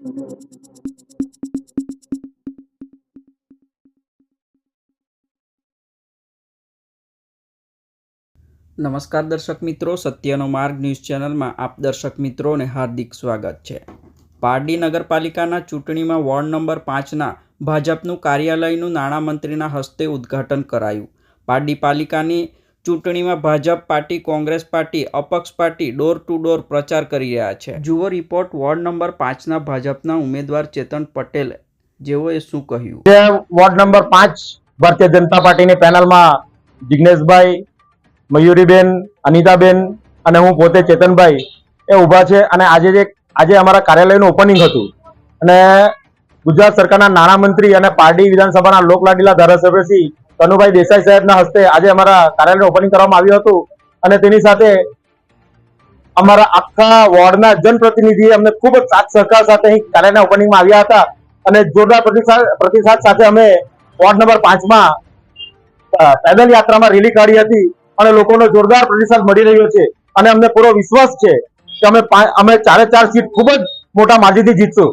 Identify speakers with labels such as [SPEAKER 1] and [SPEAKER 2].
[SPEAKER 1] નમસ્કાર દર્શક મિત્રો, સત્યનો માર્ગ ન્યૂઝ ચેનલમાં આપ દર્શક મિત્રોને હાર્દિક સ્વાગત છે। પારડી નગરપાલિકાના ચૂંટણીમાં વોર્ડ નંબર 5ના ભાજપનું કાર્યાલયનું નાણામંત્રીના હસ્તે ઉદ્ઘાટન કરાયું। પારડી પાલિકાની ચૂંટણીમાં ભાજપ પાર્ટી, કોંગ્રેસ પાર્ટી, અપક્ષ પાર્ટી ડોર ટુ ડોર પ્રચાર કરી રહ્યા છે। જુઓ રિપોર્ટ વોર્ડ નંબર 5ના ભાજપના ઉમેદવાર ચેતન પટેલ જેઓએ શું કહ્યું।
[SPEAKER 2] વોર્ડ નંબર 5 ભારતીય જનતા પાર્ટીની પેનલમાં જિગ્નેશભાઈ, મયુરીબેન, અનિતાબેન અને હું પોતે ચેતનભાઈ એ ઊભા છે અને આજે અમારા કાર્યાલયનું ઓપનિંગ હતું અને ગુજરાત સરકારના નાણામંત્રી અને પારડી વિધાનસભાના લોકલાડીલા ધારાસભ્ય શ્રી કનુભાઈ દેસાઈ સાહેબના હસ્તે આજે અમારા કાર્યાલયનું ઓપનિંગ કરવામાં આવ્યું હતું અને તેની સાથે અમારા આખા વોર્ડના જનપ્રતિનિધિએ અમને ખૂબ જ સાથ સહકાર સાથે અહીં કાર્યાલયના ઓપનિંગમાં આવ્યા હતા અને જોરદાર પ્રતિસાદ સાથે અમે વોર્ડ નંબર 5માં પેદલ યાત્રામાં રેલી કાઢી હતી અને લોકોનો જોરદાર પ્રતિસાદ મળી રહ્યો છે અને અમને પૂરો વિશ્વાસ છે કે અમે 4 સીટ ખૂબ જ મોટા માર્જિનથી જીતશું।